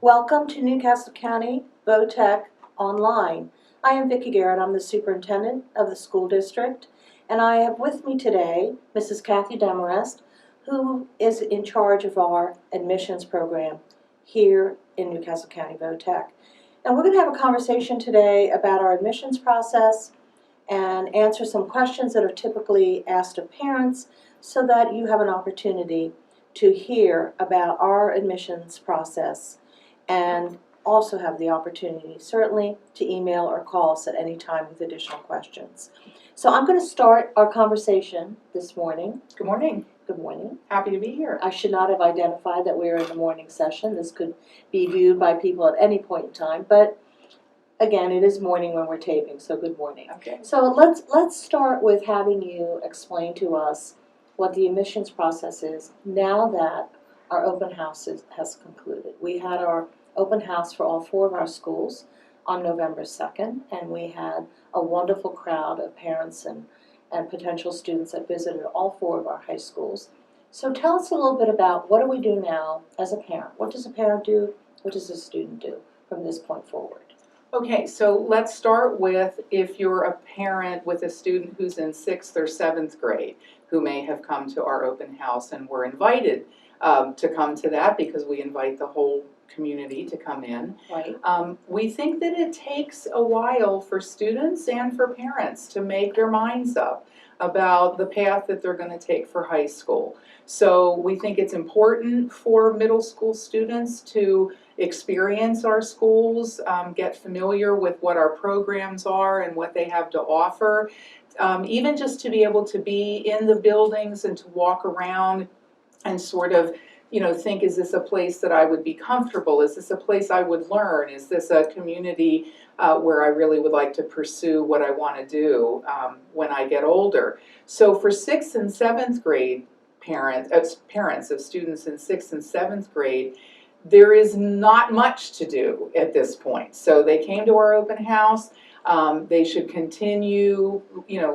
Welcome to Newcastle County VOTEC Online. I am Vicki Garrett. I'm the superintendent of the school district, and I have with me today Mrs. Kathy Demarest, who is in charge of our admissions program here in Newcastle County VOTEC. And we're going to have a conversation today about our admissions process and answer some questions that are typically asked of parents so that you have an opportunity to hear about our admissions process and also have the opportunity, certainly, to email or call us at any time with additional questions. So I'm going to start our conversation this morning. Good morning. Good morning. Happy to be here. I should not have identified that we are in the morning session. This could be viewed by people at any point in time, but again, it is morning when we're taping, so good morning. Okay. So let's start with having you explain to us what the admissions process is now that our open house has concluded. We had our open house for all 4 of our schools on November 2nd, and we had a wonderful crowd of parents and potential students that visited all 4 of our high schools. So tell us a little bit about what do we do now as a parent? What does a parent do? What does a student do from this point forward? Okay, so let's start with if you're a parent with a student who's in 6th or 7th grade who may have come to our open house and were invited to come to that because we invite the whole community to come in. Right. We think that it takes a while for students and for parents to make their minds up about the path that they're going to take for high school. So we think it's important for middle school students to experience our schools, get familiar with what our programs are and what they have to offer, even just to be able to be in the buildings and to walk around and sort of, think, is this a place that I would be comfortable? Is this a place I would learn? Is this a community where I really would like to pursue what I want to do when I get older? So for 6th and 7th grade parents of students in 6th and 7th grade, there is not much to do at this point. So they came to our open house. They should continue,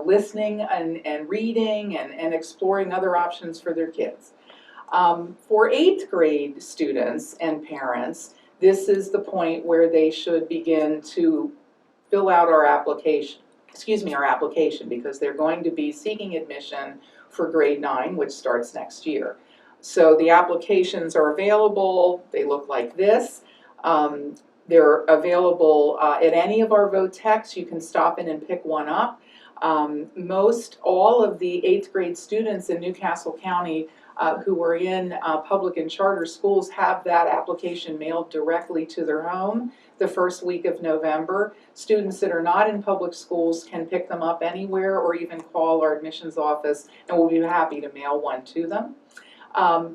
listening and reading and exploring other options for their kids. For 8th grade students and parents, this is the point where they should begin to fill out our application, because they're going to be seeking admission for grade 9, which starts next year. So the applications are available. They look like this. They're available at any of our VOTECs. You can stop in and pick one up. Most all of the 8th grade students in Newcastle County who are in public and charter schools have that application mailed directly to their home the first week of November. Students that are not in public schools can pick them up anywhere or even call our admissions office, and we'll be happy to mail one to them.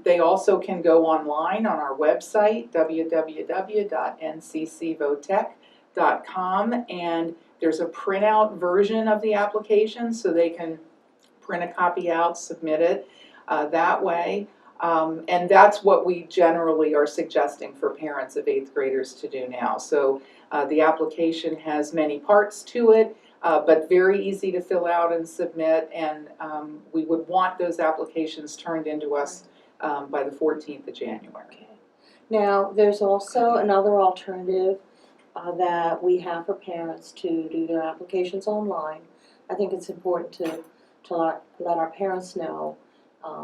They also can go online on our website, www.nccvotec.com, and there's a printout version of the application, so they can print a copy out, submit it that way. And that's what we generally are suggesting for parents of 8th graders to do now. So the application has many parts to it, but very easy to fill out and submit, and we would want those applications turned into us by the 14th of January. Okay. Now, there's also another alternative that we have for parents to do their applications online. I think it's important to let our parents know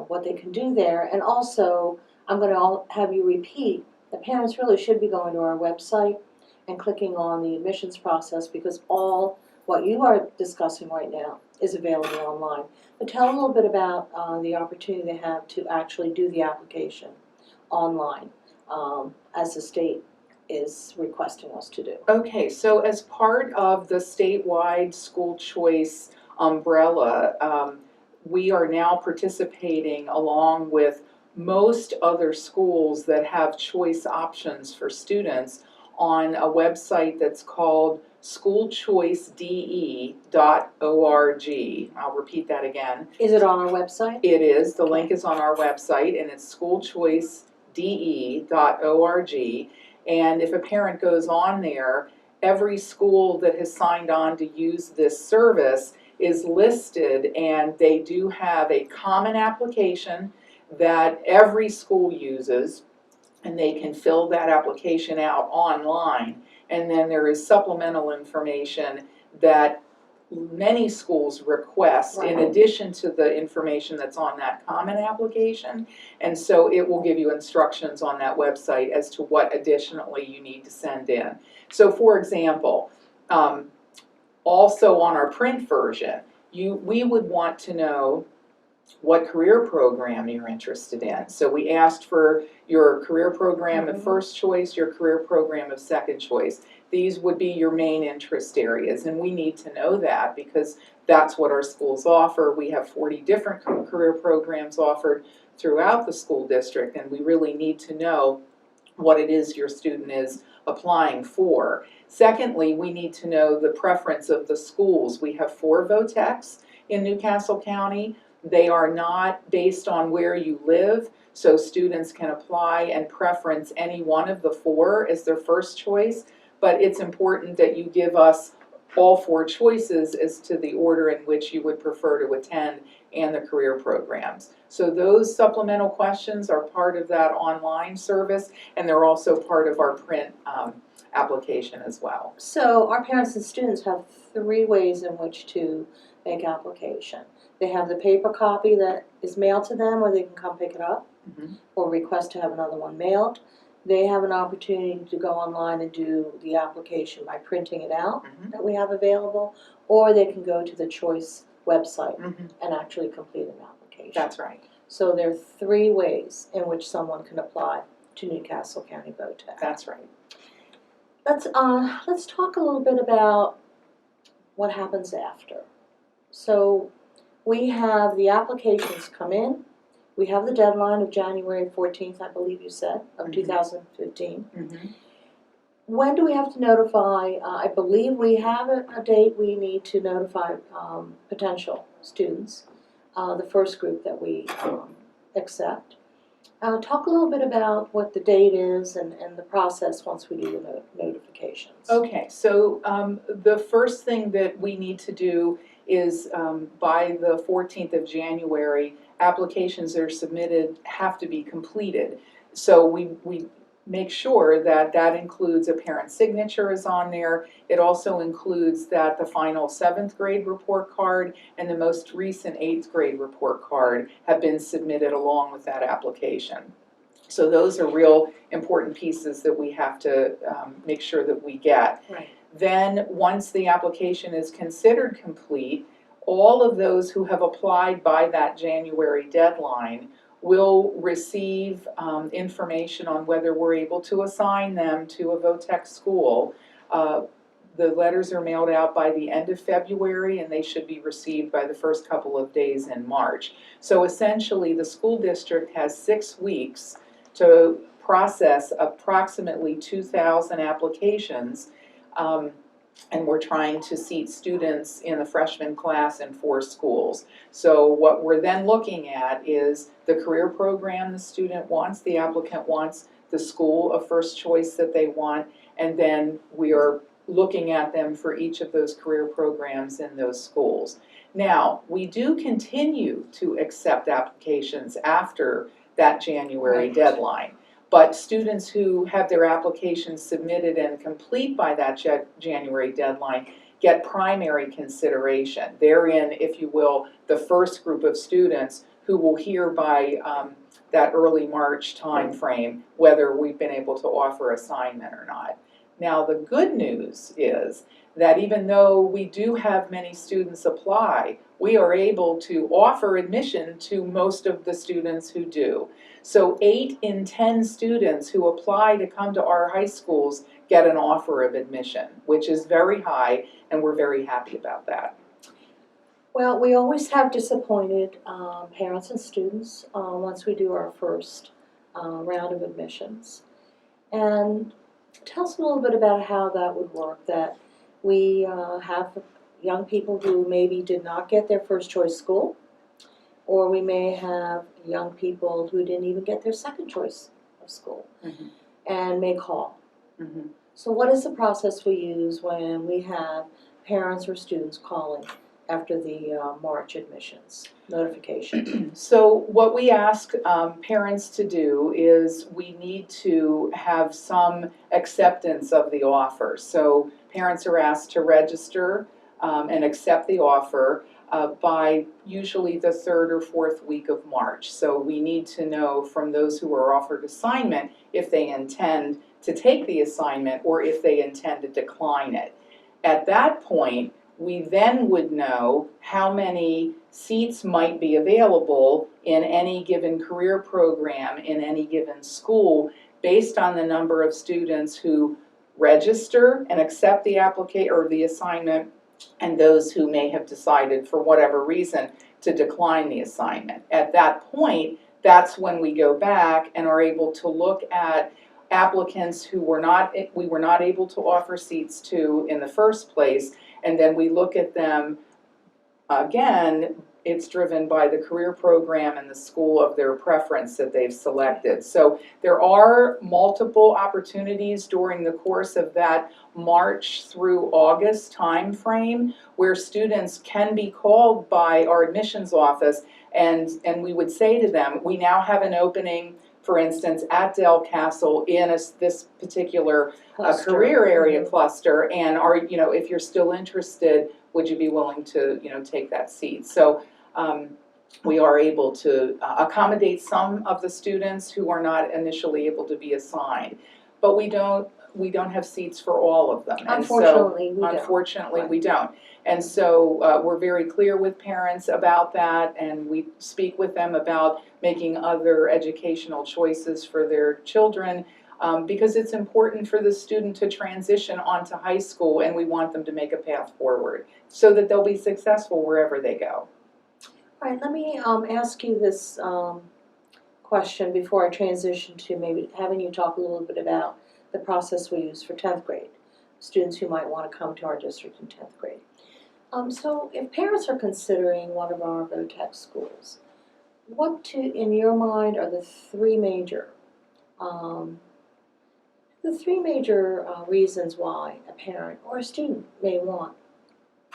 what they can do there. And also, I'm going to have you repeat, the parents really should be going to our website and clicking on the admissions process, because all what you are discussing right now is available online. But tell a little bit about the opportunity they have to actually do the application online, as the state is requesting us to do. Okay, so as part of the statewide school choice umbrella, we are now participating along with most other schools that have choice options for students on a website that's called schoolchoicede.org. I'll repeat that again. Is it on our website? It is. The link is on our website, and it's schoolchoicede.org. And if a parent goes on there, every school that has signed on to use this service is listed, and they do have a common application that every school uses. and they can fill that application out online. And then there is supplemental information that many schools request in Right. addition to the information that's on that common application. And so it will give you instructions on that website as to what additionally you need to send in. So for example, also on our print version, we would want to know what career program you're interested in. So we asked for your career program of first choice, your career program of second choice. These would be your main interest areas, and we need to know that because that's what our schools offer. We have 40 different career programs offered throughout the school district, and we really need to know what it is your student is applying for. Secondly, we need to know the preference of the schools. We have 4 VOTECs in Newcastle County. They are not based on where you live, so students can apply and preference any one of the 4 as their first choice, but it's important that you give us all 4 choices as to the order in which you would prefer to attend and the career programs. So those supplemental questions are part of that online service, and they're also part of our print application as well. So our parents and students have 3 ways in which to make application. They have the paper copy that is mailed to them, or they can come pick it up, or request to have another one mailed. They have an opportunity to go online and do the application by printing it out that we have available, or they can go to the Choice website and actually complete an application. That's right. So there are 3 ways in which someone can apply to Newcastle County VOTEC. That's right. Let's talk a little bit about what happens after. So we have the applications come in. We have the deadline of January 14th, I believe you said, of 2015. When do we have to notify? I believe we have a date we need to notify potential students, the first group that we accept. Talk a little bit about what the date is and the process once we do the notifications. Okay, so the first thing that we need to do is by the 14th of January, applications that are submitted have to be completed. So we make sure that that includes a parent signature is on there. It also includes that the final 7th grade report card and the most recent 8th grade report card have been submitted along with that application. So those are real important pieces that we have to make sure that we get. Right. Then once the application is considered complete, all of those who have applied by that January deadline will receive information on whether we're able to assign them to a VOTEC school. The letters are mailed out by the end of February, and they should be received by the first couple of days in March. So essentially, the school district has 6 weeks to process approximately 2,000 applications, and we're trying to seat students in the freshman class in 4 schools. So what we're then looking at is the career program the student wants, the applicant wants, the school of first choice that they want, and then we are looking at them for each of those career programs in those schools. Now, we do continue to accept applications after that January deadline. But students who have their applications submitted and complete by that January deadline get primary consideration. They're in, if you will, the first group of students who will hear by that early March time frame whether we've been able to offer assignment or not. Now, the good news is that even though we do have many students apply, we are able to offer admission to most of the students who do. So 8 in 10 students who apply to come to our high schools get an offer of admission, which is very high, and we're very happy about that. Well, we always have disappointed parents and students once we do our first round of admissions. And tell us a little bit about how that would work, that we have young people who maybe did not get their first choice school, or we may have young people who didn't even get their second choice of school and may call. So what is the process we use when we have parents or students calling after the March admissions notification? So what we ask parents to do is we need to have some acceptance of the offer. So parents are asked to register and accept the offer by usually the third or fourth week of March. So we need to know from those who are offered assignment if they intend to take the assignment or if they intend to decline it. At that point, we then would know how many seats might be available in any given career program in any given school based on the number of students who register and accept the application or the assignment, and those who may have decided for whatever reason to decline the assignment. At that point, that's when we go back and are able to look at applicants who we were not able to offer seats to in the first place, and then we look at them again. It's driven by the career program and the school of their preference that they've selected. So there are multiple opportunities during the course of that March through August time frame where students can be called by our admissions office, and we would say to them, we now have an opening, for instance, at Del Castle in this particular career area cluster, and if you're still interested, would you be willing to take that seat? So we are able to accommodate some of the students who are not initially able to be assigned, but we don't have seats for all of them. Unfortunately, we don't. And so we're very clear with parents about that, and we speak with them about making other educational choices for their children, because it's important for the student to transition onto high school, and we want them to make a path forward so that they'll be successful wherever they go. All right, let me ask you this question before I transition to maybe having you talk a little bit about the process we use for 10th grade, students who might want to come to our district in 10th grade. So if parents are considering one of our VOTEC schools, what in your mind are the three major reasons why a parent or a student may want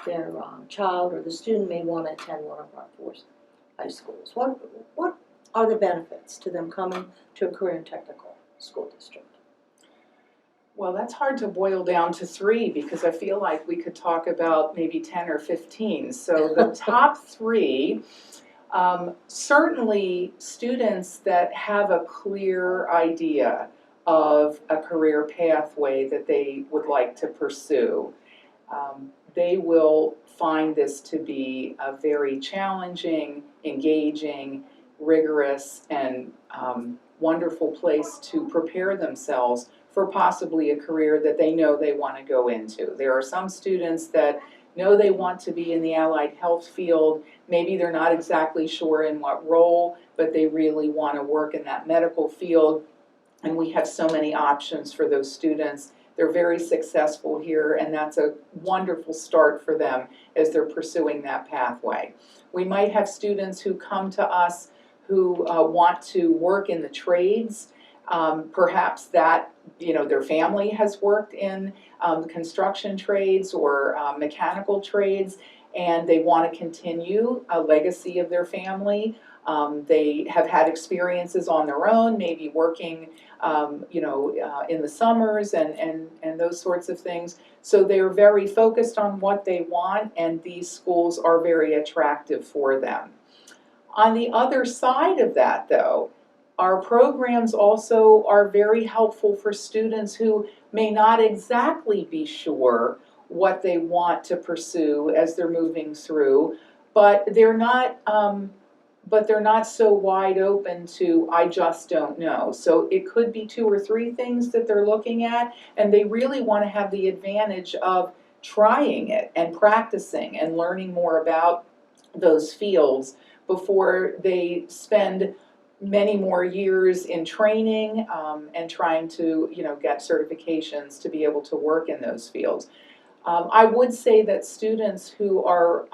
their child or the student may want to attend one of our four high schools? What are the benefits to them coming to a career and technical school district? Well, that's hard to boil down to three because I feel like we could talk about maybe 10 or 15. So the top three, certainly students that have a clear idea of a career pathway that they would like to pursue. They will find this to be a very challenging, engaging, rigorous, and wonderful place to prepare themselves for possibly a career that they know they want to go into. There are some students that know they want to be in the allied health field. Maybe they're not exactly sure in what role, but they really want to work in that medical field. And we have so many options for those students. They're very successful here, and that's a wonderful start for them as they're pursuing that pathway. We might have students who come to us who want to work in the trades. Perhaps that their family has worked in construction trades or mechanical trades, and they want to continue a legacy of their family. They have had experiences on their own, maybe working in the summers and those sorts of things. So they're very focused on what they want, and these schools are very attractive for them. On the other side of that, though, our programs also are very helpful for students who may not exactly be sure what they want to pursue as they're moving through, but they're not so wide open to, I just don't know. So it could be 2 or 3 things that they're looking at, and they really want to have the advantage of trying it and practicing and learning more about those fields before they spend many more years in training and trying to get certifications to be able to work in those fields. I would say that students who are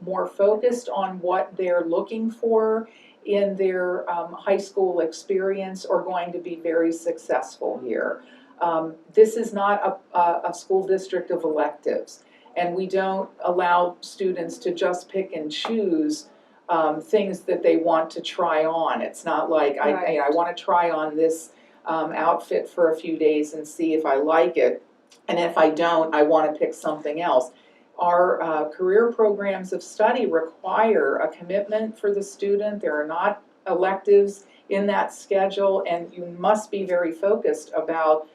more focused on what they're looking for in their high school experience are going to be very successful here. This is not a school district of electives. And we don't allow students to just pick and choose things that they want to try on. It's not like, Right. I want to try on this outfit for a few days and see if I like it. And if I don't, I want to pick something else. Our career programs of study require a commitment for the student. There are not electives in that schedule, and you must be very focused about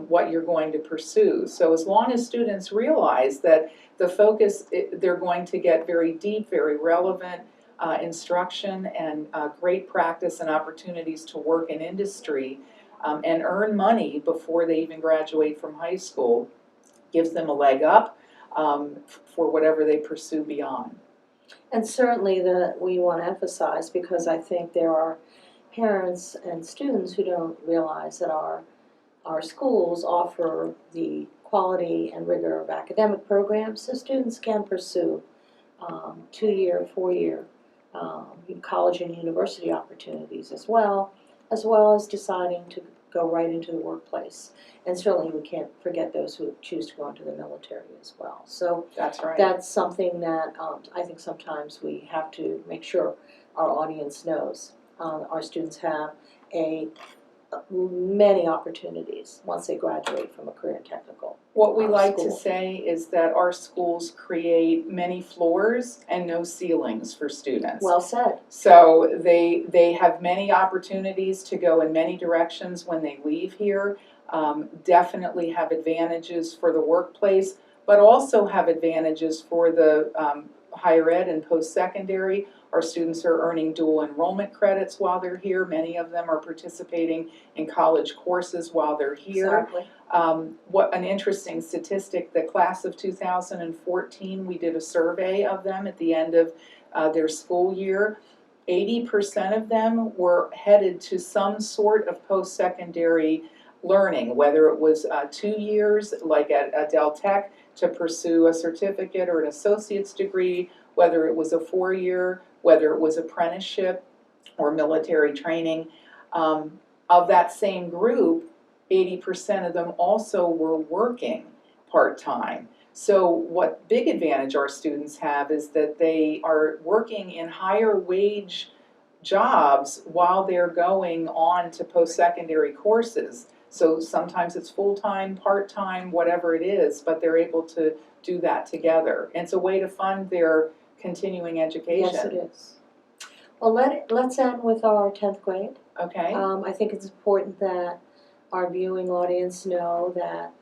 what you're going to pursue. So as long as students realize that the focus, they're going to get very deep, very relevant instruction and great practice and opportunities to work in industry and earn money before they even graduate from high school, gives them a leg up for whatever they pursue beyond. And certainly that we want to emphasize, because I think there are parents and students who don't realize that our schools offer the quality and rigor of academic programs, so students can pursue 2-year, 4-year college and university opportunities as well as deciding to go right into the workplace. And certainly we can't forget those who choose to go into the military as well. So That's right. that's something that I think sometimes we have to make sure our audience knows. Our students have many opportunities once they graduate from a career and technical. What we like to school. say is that our schools create many floors and no ceilings for students. Well said. So they have many opportunities to go in many directions when they leave here. Definitely have advantages for the workplace, but also have advantages for the higher ed and post-secondary. Our students are earning dual enrollment credits while they're here. Many of them are participating in college courses while they're here. Exactly. What an interesting statistic, the class of 2014, we did a survey of them at the end of their school year. 80% of them were headed to some sort of post-secondary learning, whether it was 2 years, like at Del Tech, to pursue a certificate or an associate's degree, whether it was a 4-year, whether it was apprenticeship or military training. Of that same group, 80% of them also were working part-time. So what big advantage our students have is that they are working in higher wage jobs while they're going on to post-secondary courses. So sometimes it's full-time, part-time, whatever it is, but they're able to do that together. And it's a way to fund their continuing education. Yes, it is. Well, let's end with our 10th grade. Okay. I think it's important that our viewing audience know that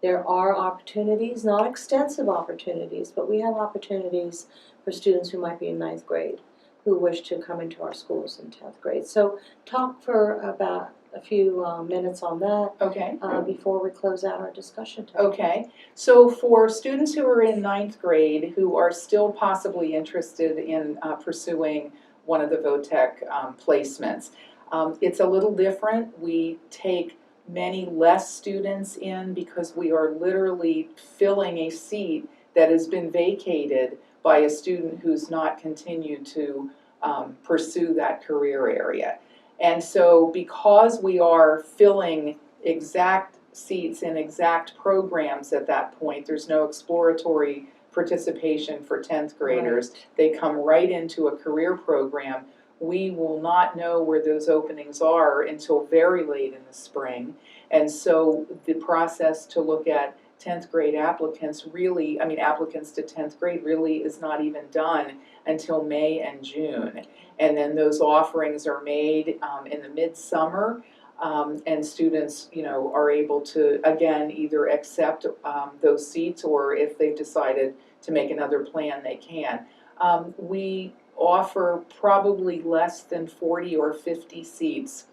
there are opportunities, not extensive opportunities, but we have opportunities for students who might be in 9th grade who wish to come into our schools in 10th grade. So talk for about a few minutes on that Okay. before we close out our discussion time. Okay, so for students who are in 9th grade who are still possibly interested in pursuing one of the VOTEC placements, it's a little different. We take many less students in because we are literally filling a seat that has been vacated by a student who's not continued to pursue that career area. And so because we are filling exact seats in exact programs at that point, there's no exploratory participation for 10th graders. Right. They come right into a career program. We will not know where those openings are until very late in the spring. And so the process to look at 10th grade applicants really, applicants to 10th grade really is not even done until May and June. And then those offerings are made in the midsummer, and students, are able to, again, either accept those seats, or if they've decided to make another plan, they can. We offer probably less than 40 or 50 seats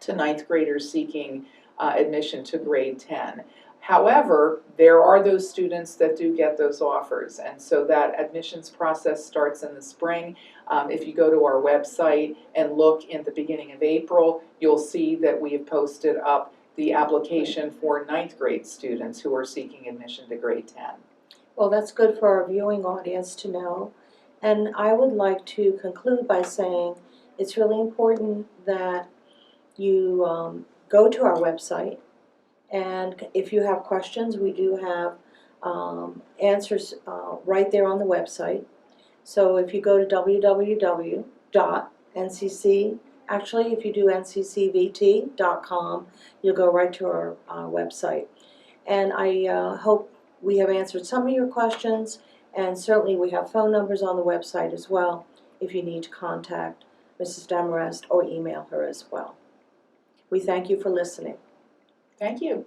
to 9th graders seeking admission to grade 10. However, there are those students that do get those offers, and so that admissions process starts in the spring. If you go to our website and look in the beginning of April, you'll see that we have posted up the application for 9th grade students who are seeking admission to grade 10. Well, that's good for our viewing audience to know. And I would like to conclude by saying it's really important that you go to our website, and if you have questions, we do have answers right there on the website. So if you go to www.ncc, actually if you do nccvt.com, you'll go right to our website. And I hope we have answered some of your questions, and certainly we have phone numbers on the website as well if you need to contact Mrs. Demarest or email her as well. We thank you for listening. Thank you.